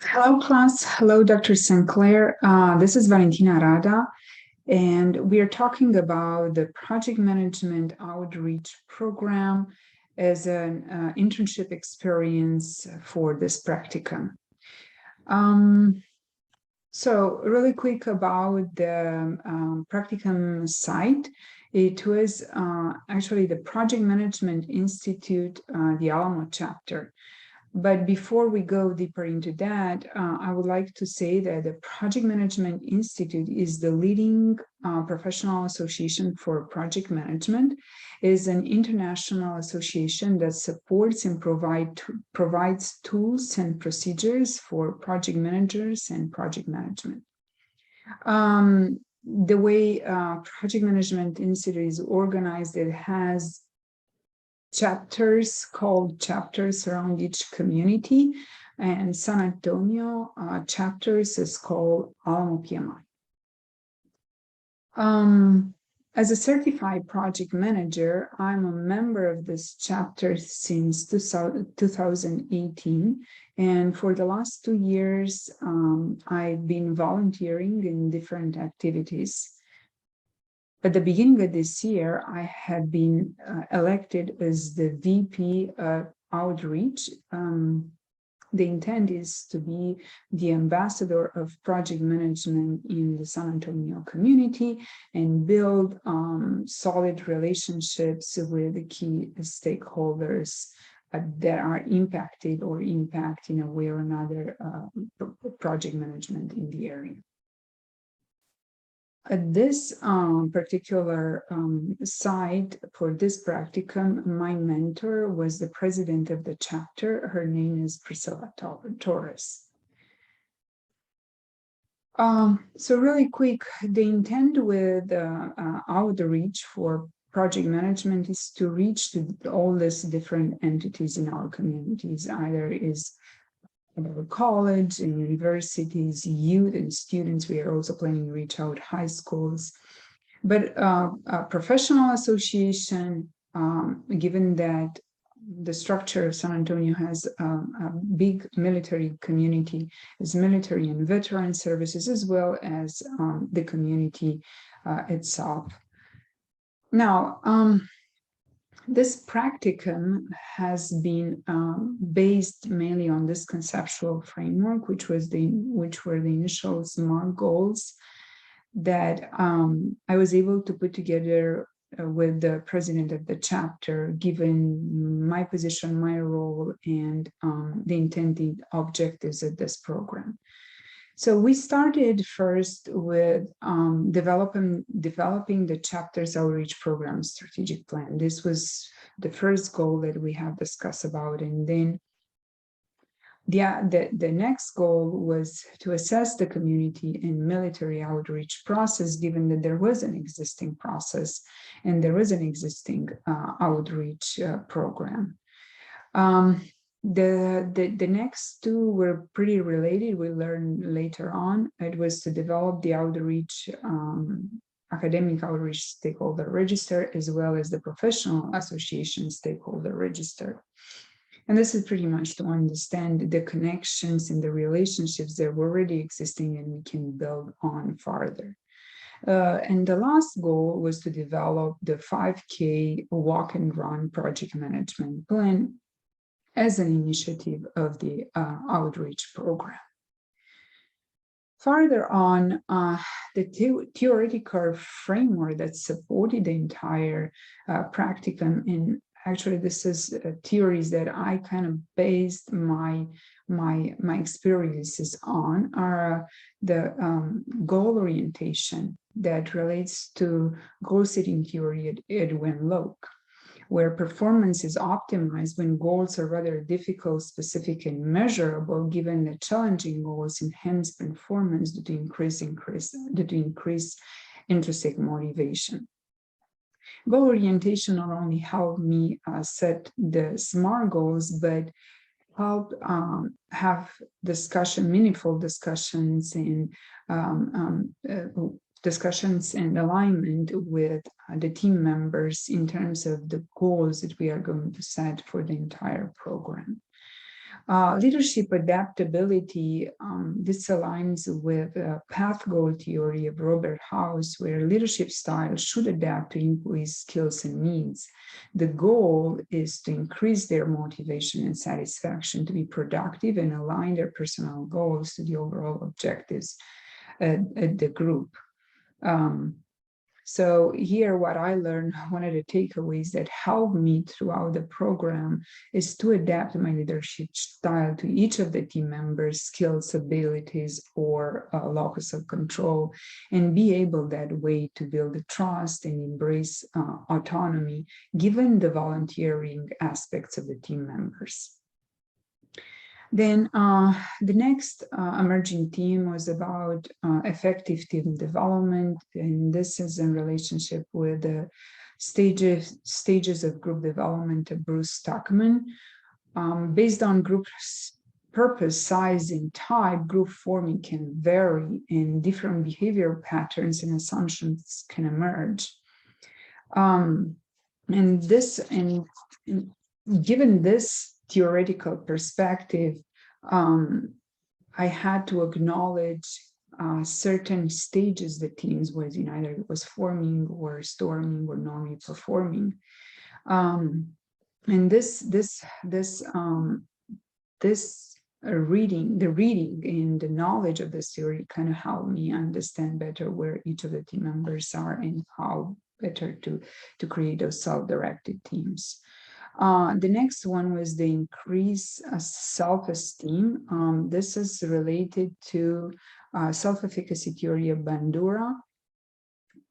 Hello, class. Hello, Dr. Sinclair. This is Valentina Rada, and we are talking about the project management outreach program as an internship experience for this practicum. So really quick about the practicum site. It was actually the Project Management Institute, the Alamo chapter. But before we go deeper into that, I would like to say that the Project Management Institute is the leading professional association for project management. It is an international association that supports and provides tools and procedures for project managers and project management. The way Project Management Institute is organized, it has chapters called chapters around each community, and San Antonio chapters is called Alamo PMI. As a certified project manager, I'm a member of this chapter since 2018, and for the last 2 years, I've been volunteering in different activities. At the beginning of this year, I had been elected as the VP of Outreach. The intent is to be the ambassador of project management in the San Antonio community and build solid relationships with the key stakeholders that are impacted or impact in a way or another project management in the area. At this particular site for this practicum, my mentor was the president of the chapter. Her name is Priscilla Torres. So really quick, the intent with outreach for project management is to reach to all these different entities in our communities, either is about college and universities, youth and students. We are also planning to reach out high schools. But a professional association, given that the structure of San Antonio has a big military community, is military and veteran services, as well as the community itself. Now, this practicum has been based mainly on this conceptual framework, which were the initial SMART goals that I was able to put together with the president of the chapter, given my position, my role, and the intended objectives of this program. So we started first with developing the chapter's outreach program strategic plan. This was the first goal that we have discussed about. And then the next goal was to assess the community and military outreach process, given that there was an existing process and there was an existing outreach program. The next two were pretty related. We learned later on. It was to develop the outreach, academic outreach stakeholder register, as well as the professional association stakeholder register. And this is pretty much to understand the connections and the relationships that were already existing and we can build on farther. And the last goal was to develop the 5K walk and run project management plan as an initiative of the outreach program. Further on, the theoretical framework that supported the entire practicum, and actually this is theories that I kind of based my experiences on, are the goal orientation that relates to goal setting theory at Edwin Locke, where performance is optimized when goals are rather difficult, specific, and measurable, given that challenging goals enhance performance due to increase intrinsic motivation. Goal orientation not only helped me set the SMART goals, but helped have meaningful discussions and alignment with the team members in terms of the goals that we are going to set for the entire program. Leadership adaptability, this aligns with path goal theory of Robert House, where leadership style should adapt to employees' skills and needs. The goal is to increase their motivation and satisfaction to be productive and align their personal goals to the overall objectives at the group. So here, what I learned, one of the takeaways that helped me throughout the program is to adapt my leadership style to each of the team members' skills, abilities, or locus of control, and be able that way to build the trust and embrace autonomy, given the volunteering aspects of the team members. Then the next emerging theme was about effective team development, and this is in relationship with the stages of group development of Bruce Tuckman. Based on group purpose, size, and type, group forming can vary, and different behavioral patterns and assumptions can emerge. And given this theoretical perspective, I had to acknowledge certain stages the teams was in, either it was forming or storming or normally performing. And this reading and the knowledge of this theory kind of helped me understand better where each of the team members are and how better to create those self-directed teams. The next one was the increase self-esteem. This is related to self-efficacy theory of Bandura.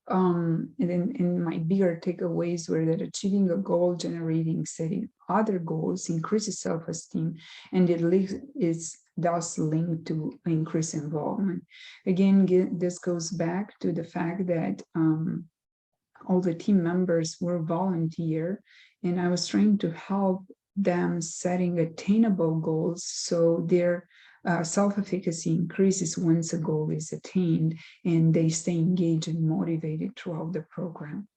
And in my bigger takeaways were that achieving a goal, generating, setting other goals increases self-esteem, and it is thus linked to increased involvement. Again, this goes back to the fact that all the team members were volunteer, and I was trying to help them setting attainable goals so their self-efficacy increases once a goal is attained, and they stay engaged and motivated throughout the program.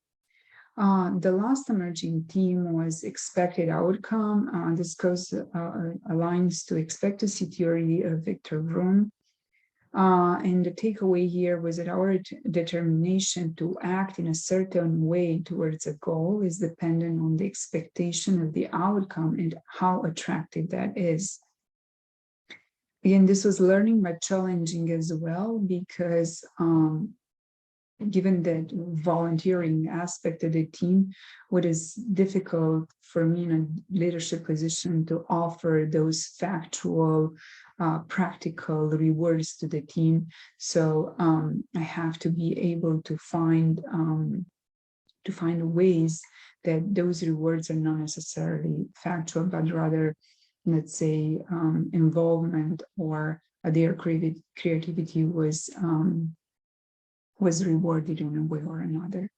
The last emerging theme was expected outcome. This aligns to expectancy theory of Victor Vroom. And the takeaway here was that our determination to act in a certain way towards a goal is dependent on the expectation of the outcome and how attractive that is. Again, this was learning but challenging as well, because given that volunteering aspect of the team, what is difficult for me in a leadership position to offer those factual, practical rewards to the team. So I have to be able to find ways that those rewards are not necessarily factual, but rather, let's say, involvement or their creativity was rewarded in a way or another.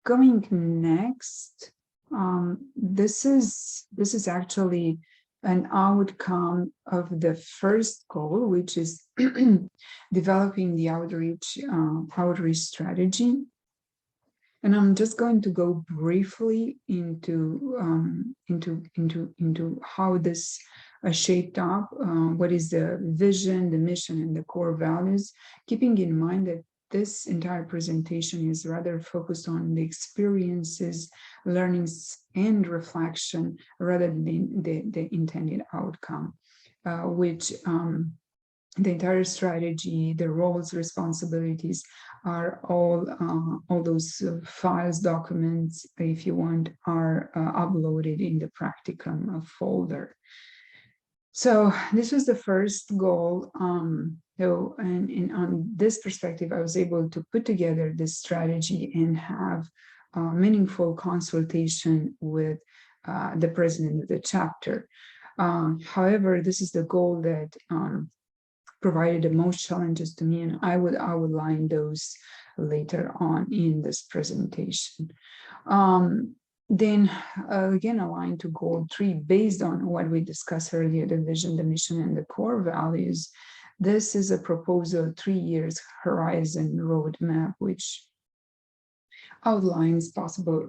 Going next, this is actually an outcome of the first goal, which is developing the outreach strategy. And I'm just going to go briefly into how this shaped up, what is the vision, the mission, and the core values, keeping in mind that this entire presentation is rather focused on the experiences, learnings, and reflection rather than the intended outcome, which the entire strategy, the roles, responsibilities are all those files, documents, if you want, are uploaded in the Practicum folder. So this was the first goal. So, and on this perspective, I was able to put together this strategy and have meaningful consultation with the president of the chapter. However, this is the goal that provided the most challenges to me, and I would outline those later on in this presentation. Then again, aligned to goal 3, based on what we discussed earlier, the vision, the mission, and the core values. This is a proposal 3 years horizon roadmap, which outlines possible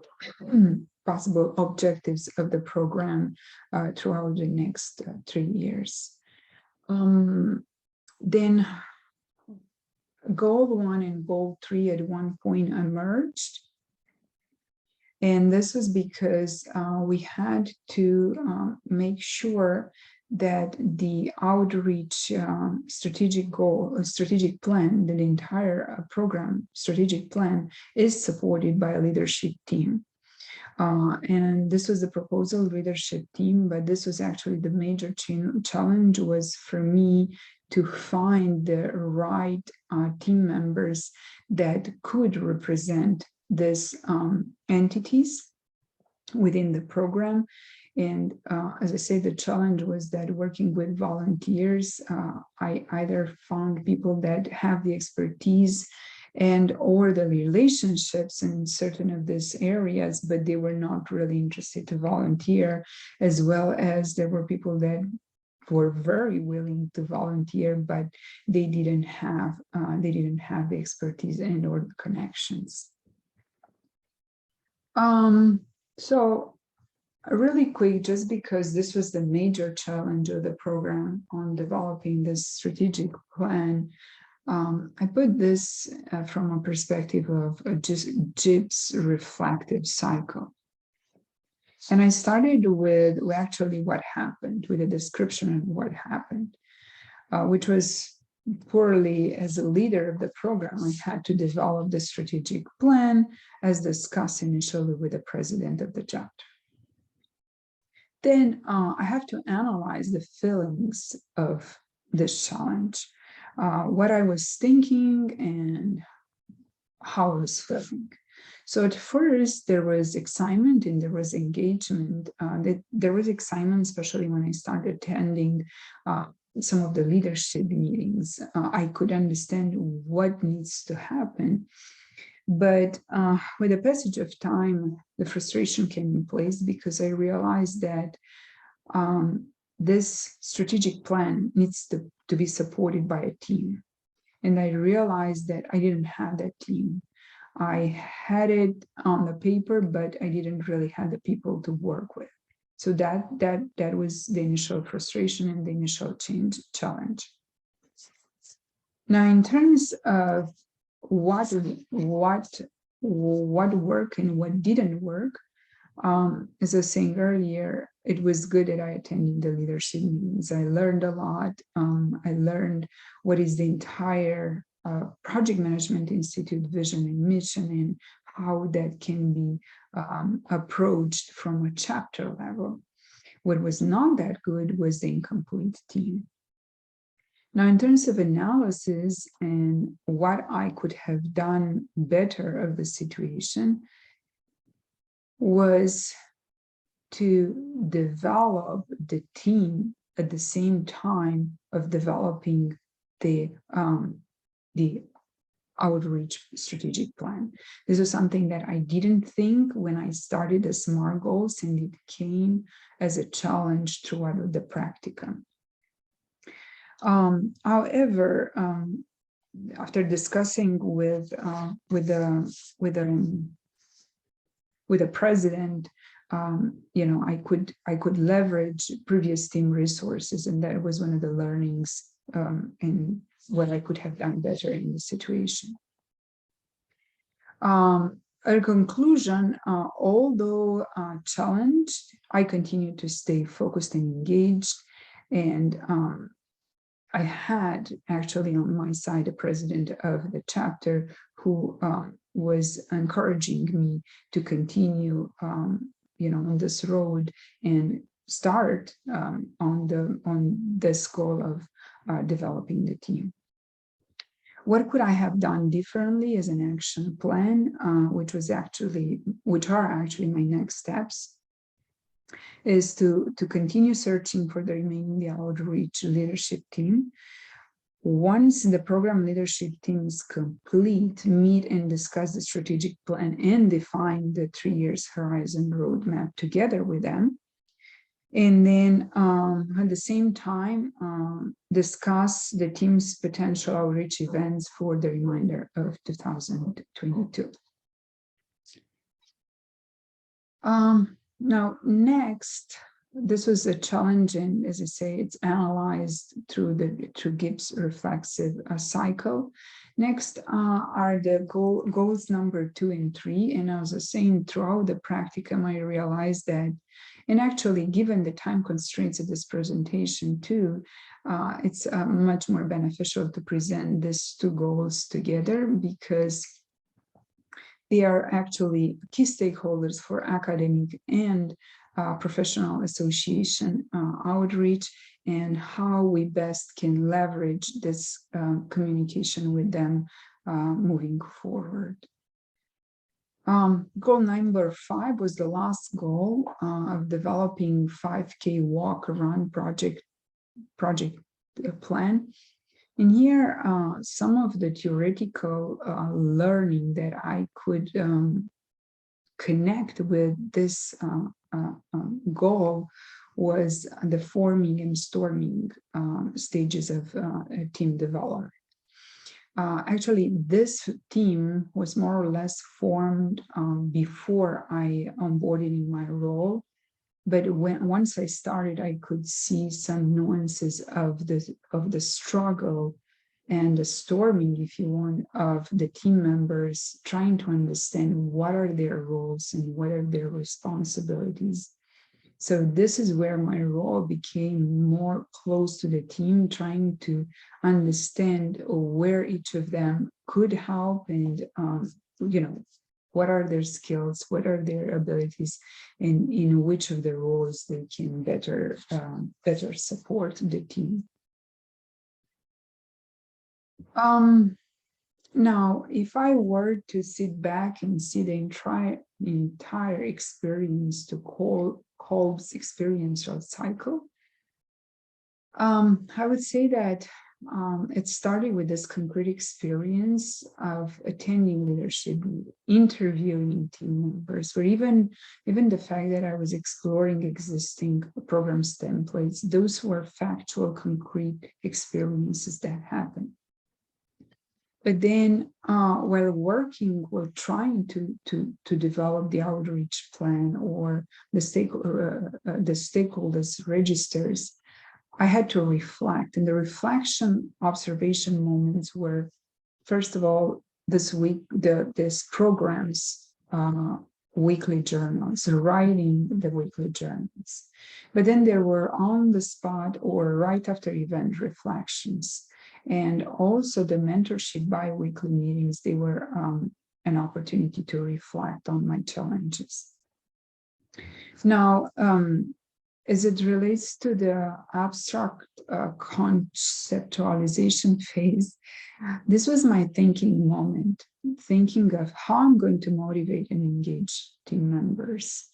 possible objectives of the program throughout the next 3 years. Then goal 1 and goal 3 at one point emerged. And this was because we had to make sure that the outreach strategic plan, the entire program strategic plan, is supported by a leadership team. And this was the proposal leadership team, but this was actually the major challenge was for me to find the right team members that could represent these entities within the program. And as I say, the challenge was that working with volunteers, I either found people that have the expertise and or the relationships in certain of these areas, but they were not really interested to volunteer, as well as there were people that were very willing to volunteer, but they didn't have the expertise and or the connections. So really quick, just because this was the major challenge of the program on developing this strategic plan, I put this from a perspective of just JIP's reflective cycle. And I started with actually what happened, with a description of what happened, which was poorly as a leader of the program. I had to develop the strategic plan as discussed initially with the president of the chapter. Then I have to analyze the feelings of this challenge, what I was thinking and how I was feeling. So at first there was excitement and there was engagement. There was excitement, especially when I started attending some of the leadership meetings. I could understand what needs to happen. But with the passage of time, the frustration came in place because I realized that this strategic plan needs to be supported by a team. And I realized that I didn't have that team. I had it on the paper, but I didn't really have the people to work with. So that was the initial frustration and the initial challenge. Now, in terms of what worked and what didn't work, as I was saying earlier, it was good that I attended the leadership meetings. I learned a lot. I learned what is the entire Project Management Institute vision and mission and how that can be approached from a chapter level. What was not that good was the incomplete team. Now, in terms of analysis and what I could have done better of the situation was to develop the team at the same time of developing the outreach strategic plan. This is something that I didn't think when I started the SMART goals, and it came as a challenge throughout the practicum. However, after discussing with the president, I could leverage previous team resources, and that was one of the learnings and what I could have done better in the situation. A conclusion, although challenged, I continued to stay focused and engaged, and I had actually on my side the president of the chapter who was encouraging me to continue, on this road and start on this goal of developing the team. What could I have done differently as an action plan, which are actually my next steps, is to continue searching for the remaining outreach leadership team. Once the program leadership team is complete, meet and discuss the strategic plan and define the 3 years horizon roadmap together with them. And then at the same time, discuss the team's potential outreach events for the remainder of 2022. Now, next, this was a challenge, and as I say, it's analyzed through Gibbs reflexive cycle. Next are the goals number 2 and 3. And as I was saying, throughout the practicum, I realized that, and actually, given the time constraints of this presentation too, it's much more beneficial to present these two goals together, because they are actually key stakeholders for academic and professional association outreach, and how we best can leverage this communication with them moving forward. Goal number 5 was the last goal of developing 5K walk run project plan. And here, some of the theoretical learning that I could connect with this goal was the forming and storming stages of team development. Actually, this team was more or less formed before I onboarded in my role. But once I started, I could see some nuances of the struggle and the storming, if you want, of the team members, trying to understand what are their roles and what are their responsibilities. So this is where my role became more close to the team, trying to understand where each of them could help, and what are their skills, what are their abilities, and in which of the roles they can better support the team. Now, if I were to sit back and see the entire experience to Kolb's experiential cycle, I would say that it started with this concrete experience of attending leadership, interviewing team members, or even the fact that I was exploring existing programs templates. Those were factual, concrete experiences that happened. But then, while working, we're trying to develop the outreach plan or the stakeholders registers. I had to reflect, and the reflection observation moments were, first of all, this week, this program's weekly journals, writing the weekly journals. But then there were on the spot or right after event reflections. And also the mentorship bi-weekly meetings, they were an opportunity to reflect on my challenges. Now, as it relates to the abstract conceptualization phase, this was my thinking moment, thinking of how I'm going to motivate and engage team members,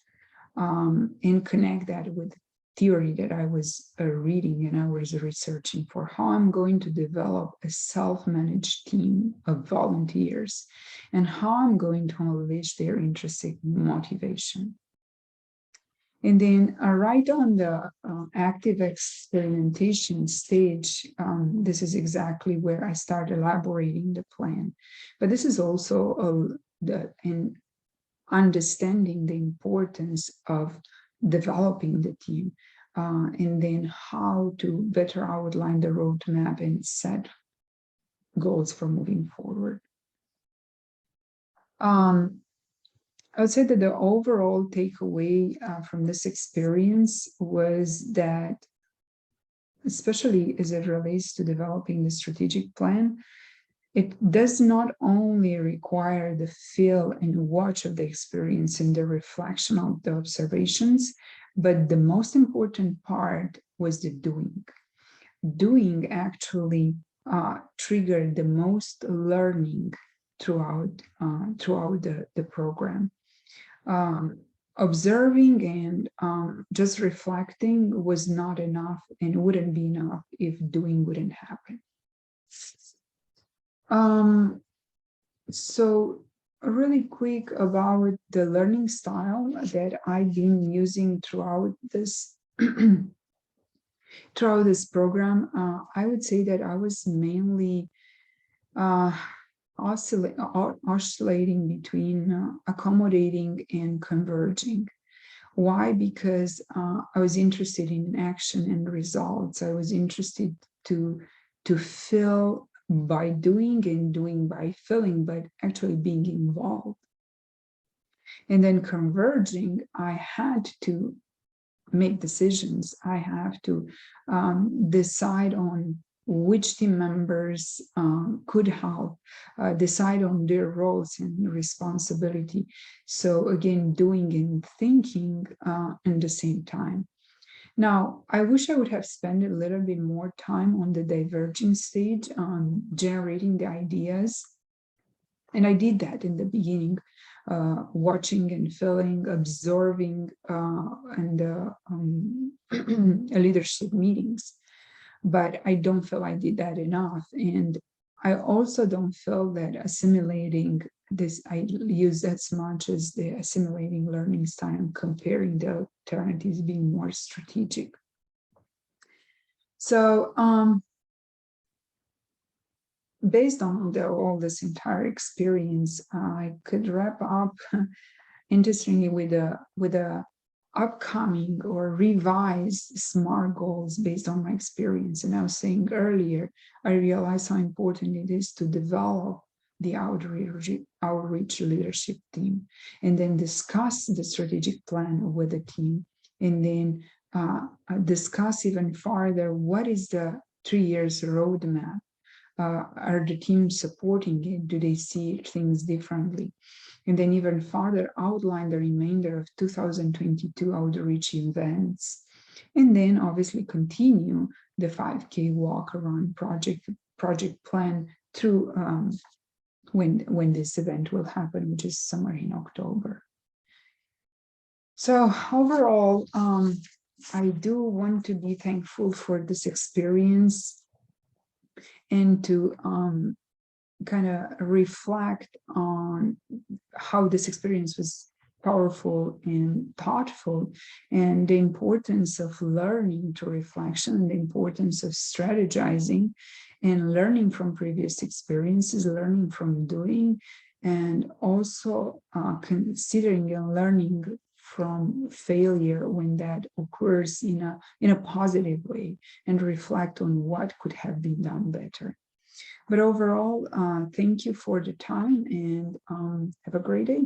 and connect that with theory that I was reading and I was researching for, how I'm going to develop a self-managed team of volunteers, and how I'm going to unleash their intrinsic motivation. And then right on the active experimentation stage, this is exactly where I start elaborating the plan. But this is also in understanding the importance of developing the team, and then how to better outline the roadmap and set goals for moving forward. I would say that the overall takeaway from this experience was that, especially as it relates to developing the strategic plan, it does not only require the feel and watch of the experience and the reflection of the observations, but the most important part was the doing. Doing actually triggered the most learning throughout the program. Observing and just reflecting was not enough, and wouldn't be enough if doing wouldn't happen. So really quick about the learning style that I've been using throughout this program. I would say that I was mainly oscillating between accommodating and converging. Why? Because I was interested in action and results. I was interested to feel by doing and doing by feeling, but actually being involved. And then converging, I had to make decisions. I have to decide on which team members could help, decide on their roles and responsibility. So again, doing and thinking at the same time. Now, I wish I would have spent a little bit more time on the diverging stage, generating the ideas. And I did that in the beginning, watching and feeling, observing, and leadership meetings. But I don't feel I did that enough. And I also don't feel that assimilating this, I use as much as the assimilating learning style and comparing the alternatives being more strategic. So, based on all this entire experience, I could wrap up interestingly with a upcoming or revised SMART goals based on my experience. And I was saying earlier, I realized how important it is to develop the outreach leadership team, and then discuss the strategic plan with the team, and then discuss even further what is the 3 years roadmap. Are the teams supporting it? Do they see things differently? And then even further outline the remainder of 2022 outreach events. And then obviously continue the 5K walk around project plan through when this event will happen, which is somewhere in October. So overall, I do want to be thankful for this experience, and to kind of reflect on how this experience was powerful and thoughtful, and the importance of learning through reflection, and the importance of strategizing and learning from previous experiences, learning from doing, and also considering and learning from failure when that occurs in a positive way, and reflect on what could have been done better. But overall, thank you for the time, and have a great day.